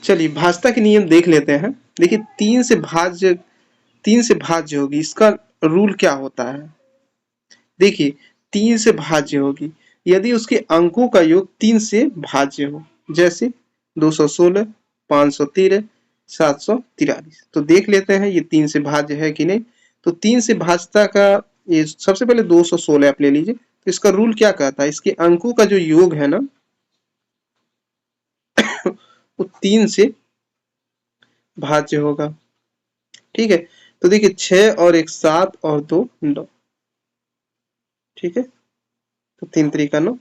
चलिए भाजता के नियम देख लेते हैं। देखिए 3 से भाज्य होगी, इसका रूल क्या होता है। देखिए 3 से भाज्य होगी यदि उसके अंकों का योग 3 से भाज्य हो, जैसे 216, 513, 743। तो देख लेते हैं ये 3 से भाज्य है कि नहीं। तो 3 से भाजता का ये सबसे पहले 216 आप ले लीजिए। तो इसका रूल क्या कहता है, इसके अंकों का जो योग है ना वो 3 से भाज्य होगा। ठीक है, तो देखिए 6 और 1 7 और 2 9। ठीक है, तो 3 3 9।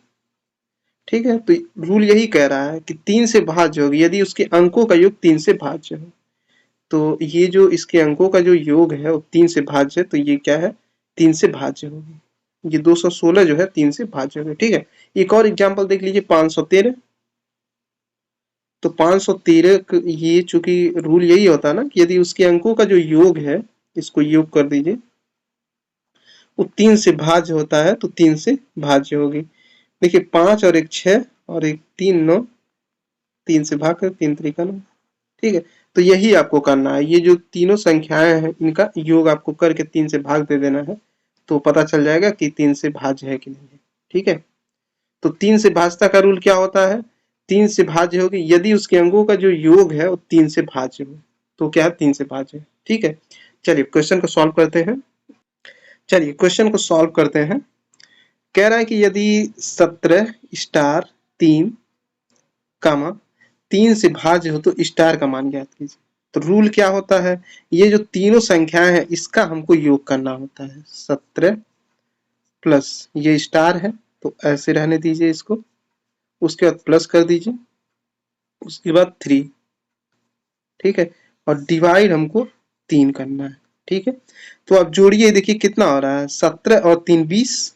ठीक है, तो रूल यही कह रहा है कि 3 से भाज्य होगी यदि उसके अंकों का योग 3 से भाज्य हो। तो ये जो इसके अंकों का जो योग है वो 3 से भाज्य है, तो ये क्या है, 3 से भाज्य होगी। ये 216 जो है 3 से भाज्य होगी। ठीक है, एक और एग्जांपल देख लीजिए 513। तो 513 ये चूंकि रूल यही होता है ना कि यदि उसके अंकों का जो योग है, इसको योग कर दीजिए, वो 3 से भाज्य होता है तो 3 से भाज्य होगी। देखिए 5 और 1 6 और 1 3 9, 3 से भाग कर 3 3 9। ठीक है, तो यही आपको करना है। ये जो तीनों संख्याएं हैं इनका योग आपको करके 3 से भाग दे देना है, तो पता चल जाएगा कि 3 से भाज्य है कि नहीं है। ठीक है, तो 3 से भाजता का रूल क्या होता है, 3 से भाज्य होगी यदि उसके अंकों का जो योग है वो 3 से भाज्य हो। तो क्या है, 3 से भाज्य है। ठीक है, चलिए क्वेश्चन को सॉल्व करते हैं। चलिए क्वेश्चन को सॉल्व करते हैं। कह रहा है कि यदि 17 स्टार 3 कामा 3 से भाज्य हो तो स्टार का मान ज्ञात कीजिए। तो रूल क्या होता है, ये जो तीनों संख्याएं हैं इसका हमको योग करना होता है। 17 प्लस ये स्टार है तो ऐसे रहने दीजिए इसको, उसके बाद प्लस कर दीजिए, उसके बाद 3। ठीक है, और डिवाइड हमको 3 करना है। ठीक है, तो अब जोड़िए, देखिए कितना हो रहा है, 17 और 3 20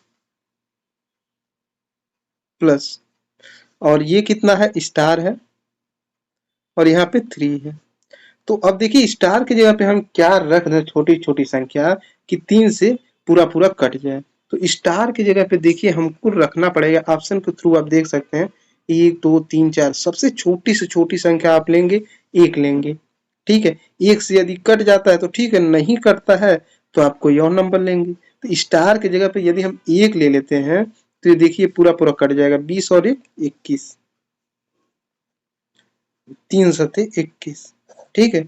प्लस, और ये कितना है, स्टार है और यहाँ पे 3 है। तो अब देखिए स्टार की जगह पे हम क्या रख दें, छोटी छोटी संख्या कि 3 से पूरा पूरा कट जाए। तो स्टार की जगह पे देखिए हमको रखना पड़ेगा, ऑप्शन के थ्रू आप देख सकते हैं 1 2 3 4, सबसे छोटी से छोटी संख्या आप लेंगे 1 लेंगे। ठीक है, 1 से यदि कट जाता है तो ठीक है, नहीं कटता है तो आप कोई और नंबर लेंगे। तो स्टार की जगह पे यदि हम 1 ले लेते हैं तो ये देखिए पूरा पूरा कट जाएगा, 20 और 1 21, 3 सते 21। ठीक है,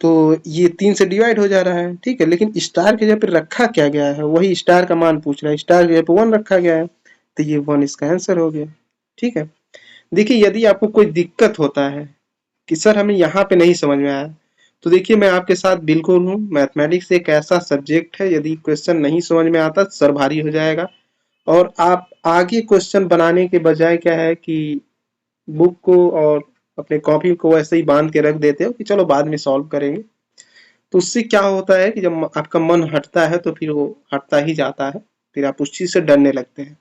तो ये 3 से डिवाइड हो जा रहा है। ठीक है, लेकिन स्टार के जगह पे रखा क्या गया है, वही स्टार का मान पूछ रहा है, स्टार की जगह पे 1 रखा गया है, तो ये 1 इसका आंसर हो गया। ठीक है, देखिए यदि आपको कोई दिक्कत होता है कि सर हमें यहाँ पे नहीं समझ में आया, तो देखिए मैं आपके साथ बिल्कुल हूँ। मैथमेटिक्स एक ऐसा सब्जेक्ट है, यदि क्वेश्चन नहीं समझ में आता सर भारी हो जाएगा, और आप आगे क्वेश्चन बनाने के बजाय क्या है कि बुक को और अपने कॉपी को ऐसे ही बांध के रख देते हो कि चलो बाद में सॉल्व करेंगे। तो उससे क्या होता है कि जब आपका मन हटता है तो फिर वो हटता ही जाता है, फिर आप उस चीज से डरने लगते हैं।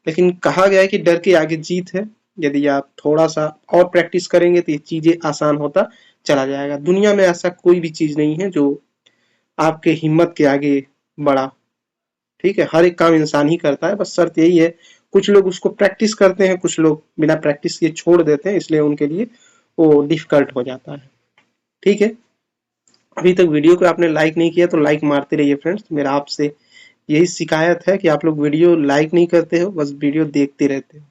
लेकिन कहा गया है कि डर के आगे जीत है, यदि आप थोड़ा सा और प्रैक्टिस करेंगे तो ये चीजें आसान होता चला जाएगा। दुनिया में ऐसा कोई भी चीज नहीं है जो आपके हिम्मत के आगे बढ़ा। ठीक है, हर एक काम इंसान ही करता है, बस शर्त यही है कुछ लोग उसको प्रैक्टिस करते हैं, कुछ लोग बिना प्रैक्टिस किए छोड़ देते हैं, इसलिए उनके लिए वो डिफिकल्ट हो जाता है। ठीक है, अभी तक वीडियो को आपने लाइक नहीं किया तो लाइक मारते रहिए फ्रेंड्स। मेरा आपसे यही शिकायत है कि आप लोग वीडियो लाइक नहीं करते हो, बस वीडियो देखते रहते हो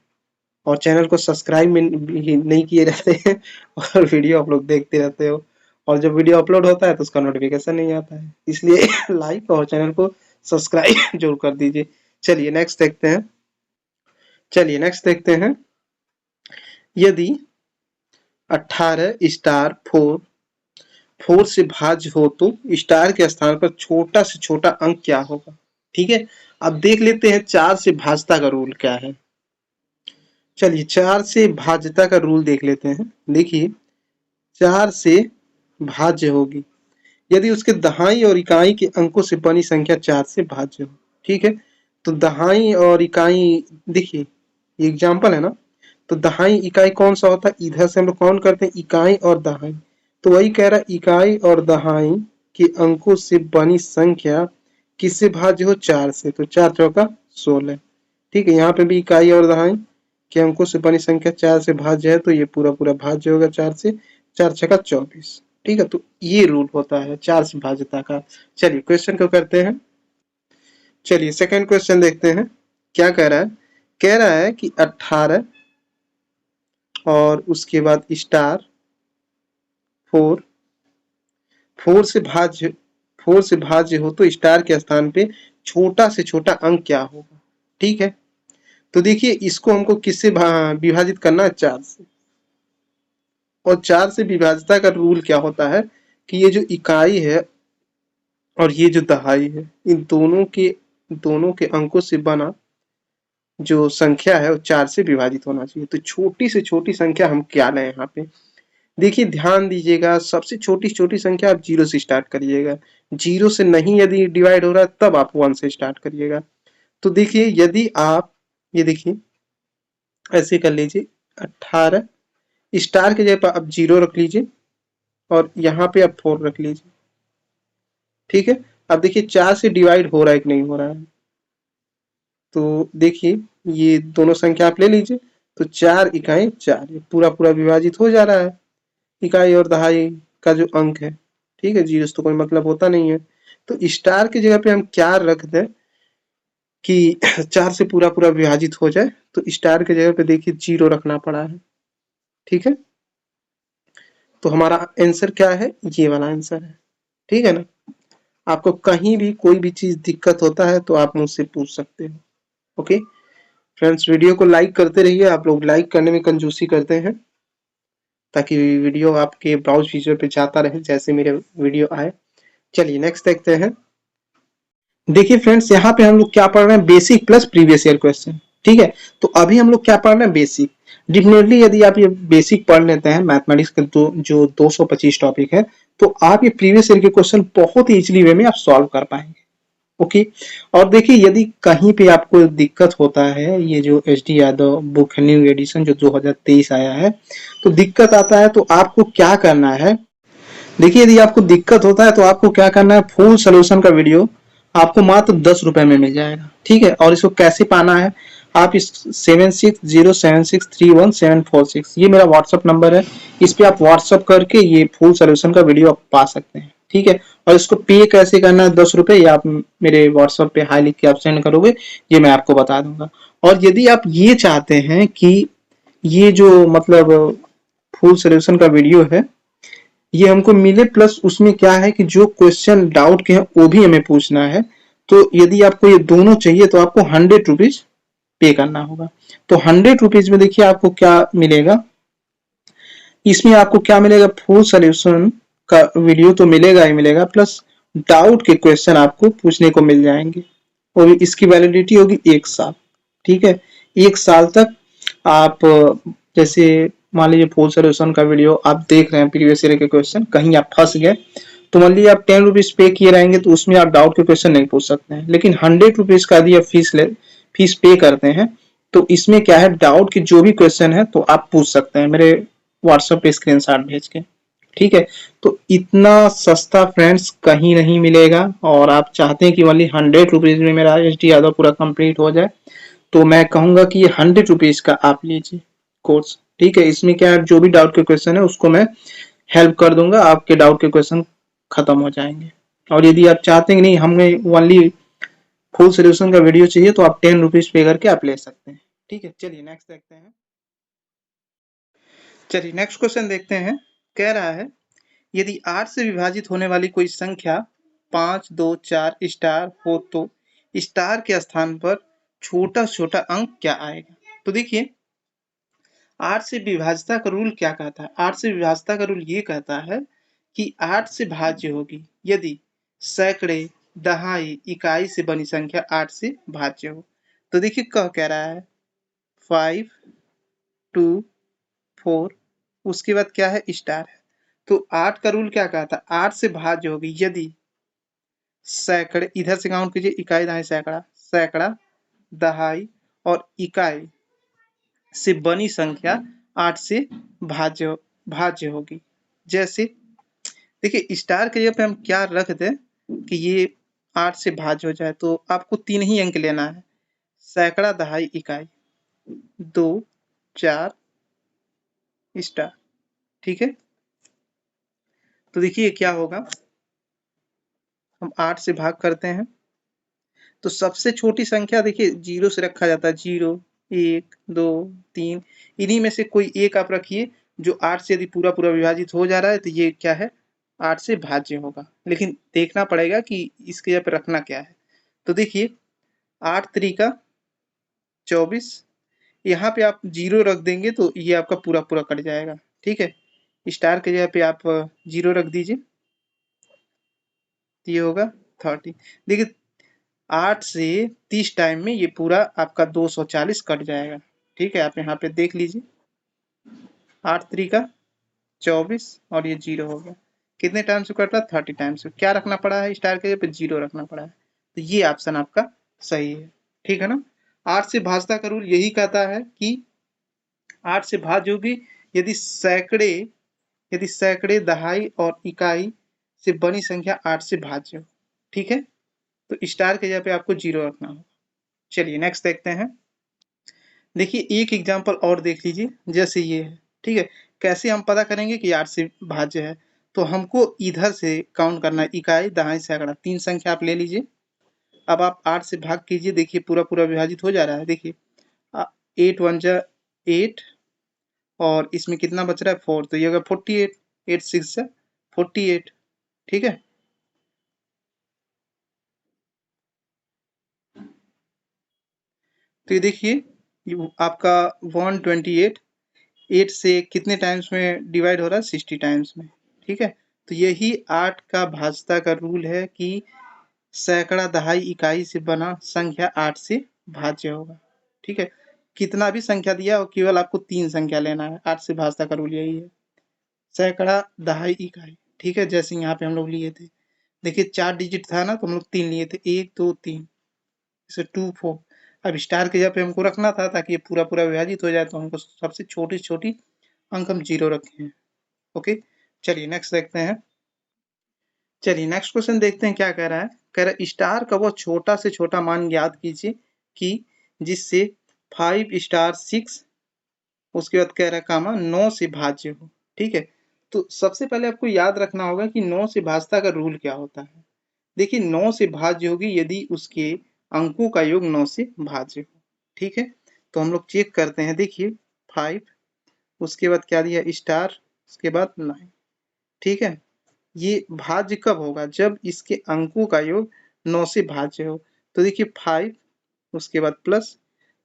और चैनल को सब्सक्राइब भी नहीं किए रहते हैं और वीडियो आप लोग देखते रहते हो, और जब वीडियो अपलोड होता है तो उसका नोटिफिकेशन नहीं आता है, इसलिए लाइक और चैनल को सब्सक्राइब जरूर कर दीजिए। चलिए नेक्स्ट देखते हैं। चलिए नेक्स्ट देखते हैं। यदि 18 स्टार 4 से भाज्य हो तो स्टार के स्थान पर छोटा से छोटा अंक क्या होगा। ठीक है, अब देख लेते हैं 4 से भाजता का रूल क्या है। चलिए 4 से भाज्यता का रूल देख लेते हैं। देखिए 4 से भाज्य होगी यदि उसके दहाई और इकाई के अंकों से बनी संख्या 4 से भाज्य हो। ठीक है, तो दहाई और इकाई, देखिए ये एग्जाम्पल है ना, तो दहाई इकाई कौन सा होता है, इधर से हम लोग कौन करते हैं, इकाई और दहाई। तो वही कह रहा है इकाई और दहाई के अंकों से बनी संख्या किससे भाज्य हो, 4 से, तो 4 चौका 16। ठीक है, यहाँ पे भी इकाई और दहाई के अंकों से बनी संख्या 4 से भाज्य है तो ये पूरा पूरा भाज्य होगा 4 से। 4 छक्का 24। ठीक है, तो ये रूल होता है 4 से भाज्यता का। चलिए क्वेश्चन को करते हैं। चलिए सेकंड क्वेश्चन देखते हैं क्या कह रहा है। कह रहा है कि 18 और उसके बाद स्टार 4, 4 से भाज्य हो तो स्टार के स्थान पे छोटा से छोटा अंक क्या होगा। ठीक है, तो देखिए इसको हमको किससे विभाजित करना है, 4 से। और 4 से विभाज्यता का रूल क्या होता है कि ये जो इकाई है और ये जो दहाई है, इन दोनों के अंकों से बना जो संख्या है वो 4 से विभाजित होना चाहिए। तो छोटी से छोटी संख्या हम क्या लें यहाँ पे। देखिए ध्यान दीजिएगा, सबसे छोटी छोटी संख्या आप 0 से स्टार्ट करिएगा। 0 से नहीं यदि डिवाइड हो रहा है तब आप 1 से स्टार्ट करिएगा। तो देखिए यदि आप ये देखिए ऐसे कर लीजिए, 18 स्टार की जगह पर आप 0 रख लीजिए और यहाँ पे आप 4 रख लीजिए। ठीक है, अब देखिए 4 से डिवाइड हो रहा है कि नहीं हो रहा है। तो देखिए ये दोनों संख्या आप ले लीजिए, तो 4 इकाई 4, ये पूरा पूरा विभाजित हो जा रहा है इकाई और दहाई का जो अंक है। ठीक है, 0 से तो कोई मतलब होता नहीं है। तो स्टार की जगह पे हम क्या रख दें कि 4 से पूरा पूरा विभाजित हो जाए, तो स्टार की जगह पे देखिए 0 रखना पड़ा है। ठीक है, तो हमारा आंसर क्या है, ये वाला आंसर है। ठीक है ना, आपको कहीं भी कोई भी चीज दिक्कत होता है तो आप मुझसे पूछ सकते हो। ओके फ्रेंड्स, वीडियो को लाइक करते रहिए। आप लोग लाइक करने में कंजूसी करते हैं ताकि वीडियो आपके ब्राउज फीचर पे जाता रहे जैसे मेरे वीडियो आए। चलिए नेक्स्ट देखते हैं। देखिए फ्रेंड्स, यहाँ पे हम लोग क्या पढ़ रहे हैं, basic plus previous year question. ठीक है, तो अभी हम लोग क्या पढ़ रहे हैं, बेसिक। डेफिनेटली यदि आप ये बेसिक पढ़ लेते हैं मैथमेटिक्स के जो 225 टॉपिक है, तो आप ये प्रीवियस ईयर के क्वेश्चन बहुत ही इजीली वे में आप सॉल्व कर पाएंगे। ओके, और देखिए यदि कहीं पे आपको दिक्कत होता है, ये जो H D Yadav book new edition जो 2023 आया है, तो दिक्कत आता है तो आपको क्या करना है। देखिए यदि आपको दिक्कत होता है तो आपको क्या करना है, फुल सोल्यूशन का वीडियो आपको मात्र 10 रुपए में मिल जाएगा। ठीक है, और इसको कैसे पाना है, आप इस 7607631746 ये मेरा व्हाट्सअप नंबर है, इस पे आप व्हाट्सअप करके ये फुल सोल्यूशन का वीडियो आप पा सकते हैं। ठीक है, और इसको पे कैसे करना है, 10 रुपए, या आप मेरे व्हाट्सअप पे हाई लिख के आप सेंड करोगे, ये मैं आपको बता दूंगा। और यदि आप ये चाहते हैं कि ये जो मतलब फुल सोल्यूशन का वीडियो है ये हमको मिले, प्लस उसमें क्या है कि जो क्वेश्चन डाउट के हैं वो भी हमें पूछना है, तो यदि आपको ये दोनों चाहिए तो आपको 100 रुपीज पे करना होगा। तो 100 रुपीज में देखिए आपको क्या मिलेगा, इसमें आपको क्या मिलेगा, फुल सोल्यूशन का वीडियो तो मिलेगा ही मिलेगा, प्लस डाउट के क्वेश्चन आपको पूछने को मिल जाएंगे। और इसकी वैलिडिटी होगी 1 साल। ठीक है, 1 साल तक आप जैसे मान लीजिए फुल सोल्यूशन का वीडियो आप देख रहे हैं, प्रीवियस ईयर के क्वेश्चन कहीं आप फंस गए, तो मान लीजिए आप 10 रुपीज पे किए रहेंगे तो उसमें आप डाउट के क्वेश्चन नहीं पूछ सकते हैं। लेकिन 100 रुपीज का यदि आप फीस पे करते हैं तो इसमें क्या है, डाउट के जो भी क्वेश्चन है तो आप पूछ सकते हैं मेरे व्हाट्सएप पे स्क्रीनशॉट भेज के। ठीक है, तो इतना सस्ता फ्रेंड्स कहीं नहीं मिलेगा, और आप चाहते हैं कि ओनली 100 रुपीज में मेरा एच डी यादव पूरा कंप्लीट हो जाए, तो मैं कहूंगा कि ये 100 रुपीज का आप लीजिए कोर्स। ठीक है, इसमें क्या है, जो भी डाउट के क्वेश्चन है उसको मैं हेल्प कर दूंगा, आपके डाउट के क्वेश्चन खत्म हो जाएंगे। और यदि आप चाहते हैं कि नहीं हमें ओनली फुल सोल्यूशन का वीडियो चाहिए, तो आप 10 रुपीज पे करके आप ले सकते हैं। ठीक है, चलिए नेक्स्ट देखते हैं। चलिए नेक्स्ट क्वेश्चन देखते हैं। कह रहा है यदि 8 से विभाजित होने वाली कोई संख्या 5, 2, 4 स्टार हो तो स्टार के स्थान पर छोटा छोटा अंक क्या आएगा। तो देखिए 8 से विभाज्यता का रूल क्या कहता है, 8 से विभाज्यता का रूल ये कहता है कि 8 से भाज्य होगी यदि सैकड़े, दहाई, इकाई से बनी संख्या 8 से भाज्य हो। तो देखिए कह रहा है 5, 2, 4, उसके बाद क्या है, स्टार है। तो 8 का रूल क्या कहता है, 8 से भाज्य होगी यदि सैकड़े, इधर से काउंट कीजिए, इकाई दहाई सैकड़ा, सैकड़ा, दहाई और इकाई से बनी संख्या 8 से भाज्य भाज्य होगी। जैसे देखिए स्टार के जगह पे हम क्या रख दें कि ये 8 से भाज्य हो जाए, तो आपको 3 ही अंक लेना है, सैकड़ा, दहाई, इकाई। 2, 4 स्टार। ठीक है, तो देखिए क्या होगा, हम 8 से भाग करते हैं तो सबसे छोटी संख्या देखिए 0 से रखा जाता है, 0, 1, 2, 3, इन्हीं में से कोई एक आप रखिए जो 8 से यदि पूरा पूरा विभाजित हो जा रहा है तो ये क्या है, 8 से भाज्य होगा। लेकिन देखना पड़ेगा कि इसके जगह पे रखना क्या है। तो देखिए 8 त्रिका 24, यहाँ पे आप 0 रख देंगे तो ये आपका पूरा पूरा कट जाएगा। ठीक है, स्टार के जगह पे आप 0 रख दीजिए तो ये होगा 30। देखिए 8 से 30 टाइम में ये पूरा आपका 240 कट जाएगा। ठीक है, आप यहाँ पे देख लीजिए, 8 त्रिका 24 और ये 0 हो गया। कितने टाइम से कट रहा है, 30 टाइम से। क्या रखना पड़ा है, स्टार के जगह पे 0 रखना पड़ा है। तो ये ऑप्शन आपका सही है। ठीक है ना, 8 से भाजता का रूल यही कहता है कि 8 से भाज्य होगी यदि सैकड़े, दहाई और इकाई से बनी संख्या 8 से भाज्य हो। ठीक है, तो स्टार के जगह पे आपको 0 रखना होगा। चलिए नेक्स्ट देखते हैं। देखिए एक एग्जांपल और देख लीजिए, जैसे ये है। ठीक है, कैसे हम पता करेंगे कि 8 से भाज्य है, तो हमको इधर से काउंट करना है, इकाई दहाई सैकड़ा, 3 संख्या आप ले लीजिए। अब आप 8 से भाग कीजिए, देखिए पूरा पूरा विभाजित हो जा रहा है। देखिए 8 वन जा 8 और इसमें कितना बच रहा है 4, तो ये होगा 48, 8 6 जा 48। ठीक है, तो ये देखिए आपका 128 8 से कितने टाइम्स में डिवाइड हो रहा है, 60 टाइम्स में। ठीक है, तो यही 8 का भाजता का रूल है कि सैकड़ा दहाई इकाई से बना संख्या 8 से भाज्य होगा। ठीक है, कितना भी संख्या दिया हो, केवल आपको 3 संख्या लेना है। 8 से भाजता का रूल यही है, सैकड़ा दहाई इकाई। ठीक है, जैसे यहाँ पे हम लोग लिए थे, देखिए 4 डिजिट था ना, तो हम लोग 3 लिए थे, 1 2 3, जैसे 2 4। अब स्टार के जगह पे हमको रखना था ताकि ये पूरा पूरा विभाजित हो जाए, तो हमको सबसे छोटी छोटी अंक हम 0 रखे हैं। ओके, चलिए नेक्स्ट देखते हैं। चलिए नेक्स्ट क्वेश्चन देखते हैं क्या कह रहा है। कह रहा है स्टार का वो छोटा से छोटा मान याद कीजिए कि जिससे 5 स्टार 6, उसके बाद कह रहा है कामा 9 से भाज्य हो। ठीक है, तो सबसे पहले आपको याद रखना होगा कि 9 से भाजता का रूल क्या होता है। देखिए 9 से भाज्य होगी यदि उसके अंकों का योग 9 से भाज्य हो। ठीक है, तो हम लोग चेक करते हैं। देखिए 5, उसके बाद क्या दिया स्टार, उसके बाद 9। ठीक है, ये भाज्य कब होगा, जब इसके अंकों का योग 9 से भाज्य हो। तो देखिए 5, उसके बाद प्लस,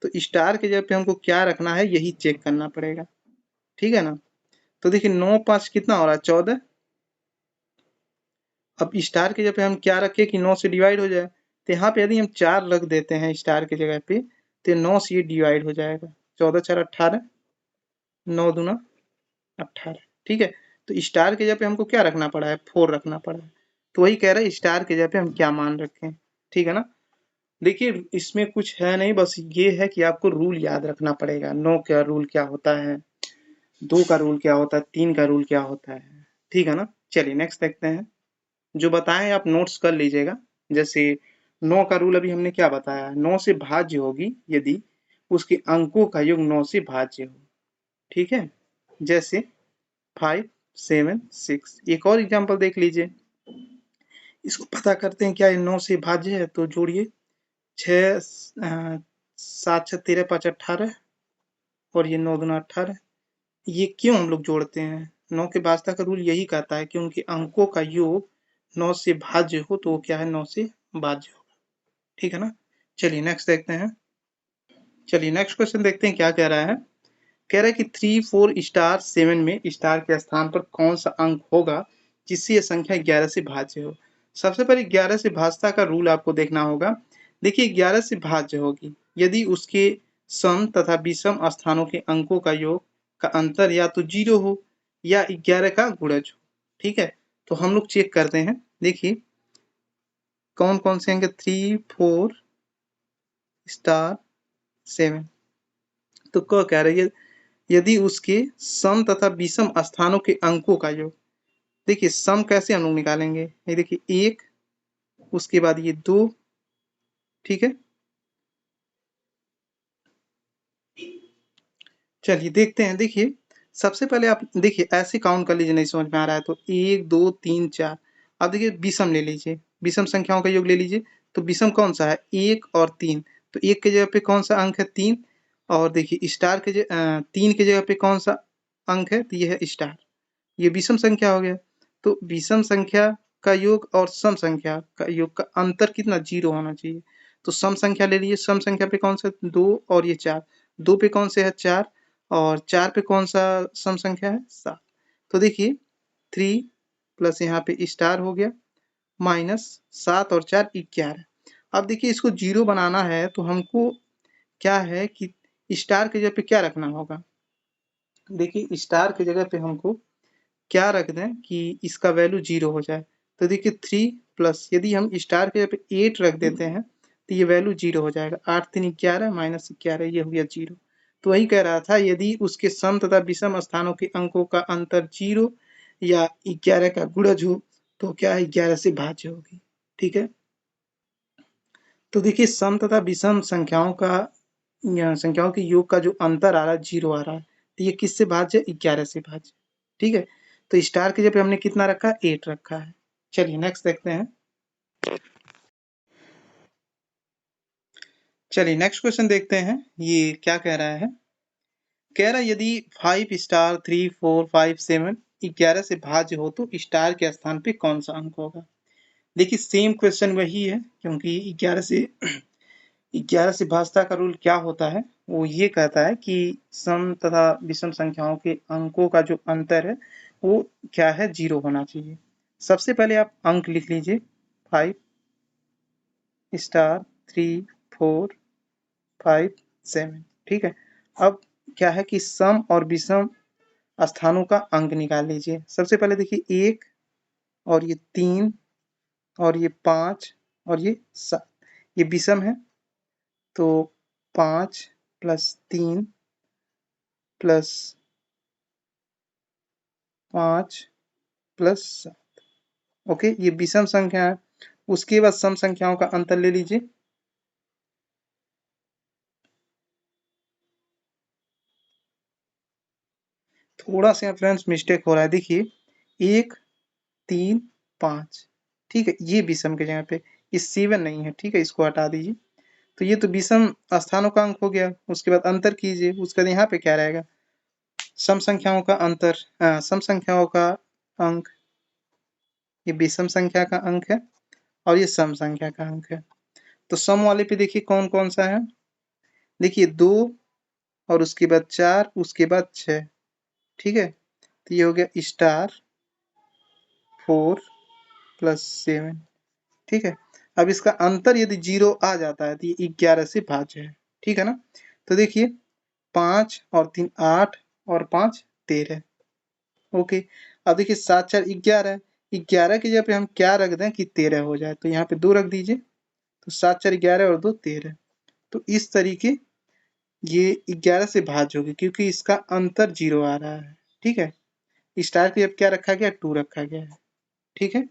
तो स्टार के जगह पे हमको क्या रखना है यही चेक करना पड़ेगा। ठीक है ना, तो देखिए 9 5 कितना हो रहा है, 14। अब स्टार के जगह पे हम क्या रखें कि 9 से डिवाइड हो जाए, तो यहाँ पे यदि हम 4 रख देते हैं स्टार के जगह पे, तो 9 से ये डिवाइड हो जाएगा। 14 4 18, 9 दूना 18। ठीक है, तो स्टार के जगह पे हमको क्या रखना पड़ा है, 4 रखना पड़ा है। तो वही कह रहा है स्टार के जगह पे हम क्या मान रखें। ठीक है ना, देखिए इसमें कुछ है नहीं, बस ये है कि आपको रूल याद रखना पड़ेगा। 9 का रूल क्या होता है, 2 का रूल क्या होता है, 3 का रूल क्या होता है। ठीक है ना, चलिए नेक्स्ट देखते हैं। जो बताएं आप नोट्स कर लीजिएगा। जैसे 9 का रूल अभी हमने क्या बताया, 9 से भाज्य होगी यदि उसके अंकों का योग 9 से भाज्य हो। ठीक है, जैसे 5 7 6। एक और एग्जांपल देख लीजिए, इसको पता करते हैं क्या ये 9 से भाज्य है। तो जोड़िए 6 7 6 13 5 18 और ये 9 दूना 18। ये क्यों हम लोग जोड़ते हैं, 9 के भाजता का रूल यही कहता है कि उनके अंकों का योग 9 से भाज्य हो, तो वो क्या है 9 से भाज्य होगा। ठीक है ना, चलिए नेक्स्ट देखते हैं। चलिए नेक्स्ट क्वेश्चन देखते हैं क्या कह रहा है। कह रहा है कि 3 4 स्टार 7 में स्टार के स्थान पर कौन सा अंक होगा जिससे यह संख्या 11 से भाज्य हो। सबसे पहले 11 से भाजता का रूल आपको देखना होगा। देखिए 11 से भाज्य होगी यदि उसके सम तथा विषम स्थानों के अंकों का योग का अंतर या तो 0 हो या 11 का गुणज हो। ठीक है, तो हम लोग चेक करते हैं। देखिए कौन कौन से अंक, 3 4 स्टार 7। तो क्या कह रही है, यदि उसके सम तथा विषम स्थानों के अंकों का योग। देखिए सम कैसे हम लोग निकालेंगे, ये देखिए 1, उसके बाद ये 2। ठीक है, चलिए देखते हैं। देखिए सबसे पहले आप देखिए ऐसे काउंट कर लीजिए, नहीं समझ में आ रहा है तो 1 2 3 4। अब देखिए विषम ले लीजिए, विषम संख्याओं का योग ले लीजिए। तो विषम कौन सा है? 1 और 3। तो 1 की जगह पे कौन सा अंक है? 3। और देखिए स्टार के 3 की जगह पे कौन सा अंक है? तो ये है स्टार। ये विषम संख्या हो गया। तो विषम संख्या का योग और सम संख्या का योग का अंतर कितना? 0 होना चाहिए। तो सम संख्या ले लीजिए। सम संख्या पे कौन सा? 2 और ये 4। 2 पे कौन से है? 4। और 4 पे कौन सा सम संख्या है? 7। तो देखिए 3 प्लस यहाँ पे स्टार हो गया माइनस 7 और 4 11। अब देखिए इसको 0 बनाना है तो हमको क्या है कि स्टार की जगह पे क्या रखना होगा? देखिए स्टार की जगह पे हमको क्या रख दें कि इसका वैल्यू 0 हो जाए। तो देखिए 3 प्लस यदि हम स्टार के जगह पे 8 रख देते हैं तो ये वैल्यू 0 हो जाएगा। 8 3 11 माइनस 11 ये हो गया 0। तो वही कह रहा था यदि उसके सम तथा विषम स्थानों के अंकों का अंतर 0 या 11 का गुणज हो तो क्या है? 11 से भाज्य होगी। ठीक है। तो देखिए सम तथा विषम संख्याओं का संख्याओं के योग का जो अंतर आ रहा है 0 आ रहा है। तो ये किससे भाज्य? 11 से भाज्य। ठीक है। तो स्टार की जगह पे हमने कितना रखा? 8 रखा है। चलिए नेक्स्ट देखते हैं। चलिए नेक्स्ट क्वेश्चन देखते हैं ये क्या कह रहा है। कह रहा है यदि 5 स्टार 3 4 5 7 11 से भाज्य हो तो स्टार के स्थान पे कौन सा अंक होगा? देखिए सेम क्वेश्चन वही है क्योंकि 11 से भाजता का रूल क्या होता है? वो ये कहता है कि सम तथा विषम संख्याओं के अंकों का जो अंतर है वो क्या है? 0 होना चाहिए। सबसे पहले आप अंक लिख लीजिए 5 स्टार 3 4 5 7। ठीक है। अब क्या है कि सम और विषम स्थानों का अंक निकाल लीजिए। सबसे पहले देखिए 1 और ये 3 और ये 5 और ये 7 ये विषम है। तो 5 प्लस 3 प्लस 5 प्लस 7। ओके ये विषम संख्या है। उसके बाद सम संख्याओं का अंतर ले लीजिए। थोड़ा सा फ्रेंड्स मिस्टेक हो रहा है। देखिए 1 3 5। ठीक है ये विषम के जगह पे ये 7 नहीं है। ठीक है इसको हटा दीजिए। तो ये तो विषम स्थानों का अंक हो गया। उसके बाद अंतर कीजिए। उसके बाद यहाँ पे क्या रहेगा? सम संख्याओं का अंतर। सम संख्याओं का अंक। ये विषम संख्या का अंक है और ये सम संख्या का अंक है। तो सम वाले पे देखिए कौन कौन सा है? देखिए 2 और उसके बाद 4 उसके बाद 6। ठीक है। तो ये हो गया स्टार 4 प्लस 7। ठीक है। अब इसका अंतर यदि 0 आ जाता है तो ये 11 से भाज्य है। ठीक है ना। तो देखिए 5 और 3 8 और 5 13। ओके। अब देखिए 7 4 11। 11 की जगह पे हम क्या रख दें कि 13 हो जाए? तो यहाँ पे 2 रख दीजिए। तो 7 4 11 और 2 13। तो इस तरीके ये 11 से भाज्य होगी क्योंकि इसका अंतर 0 आ रहा है। ठीक है। स्टार की जगह क्या रखा गया? 2 रखा गया है। ठीक है।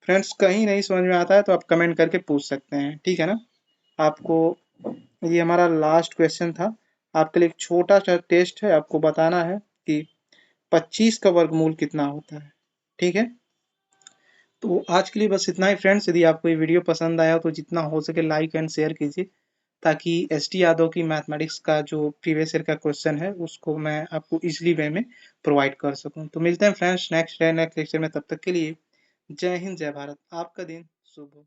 फ्रेंड्स कहीं नहीं समझ में आता है तो आप कमेंट करके पूछ सकते हैं। ठीक है ना। आपको ये हमारा लास्ट क्वेश्चन था। आपके लिए एक छोटा सा टेस्ट है। आपको बताना है कि 25 का वर्गमूल कितना होता है। ठीक है। तो आज के लिए बस इतना ही फ्रेंड्स। यदि आपको ये वीडियो पसंद आया तो जितना हो सके लाइक एंड शेयर कीजिए ताकि एस टी यादव की मैथमेटिक्स का जो प्रीवियस ईयर का क्वेश्चन है उसको मैं आपको इजीली वे में प्रोवाइड कर सकूं। तो मिलते हैं फ्रेंड्स नेक्स्ट लेक्चर में। तब तक के लिए जय हिंद जय भारत। आपका दिन शुभ हो।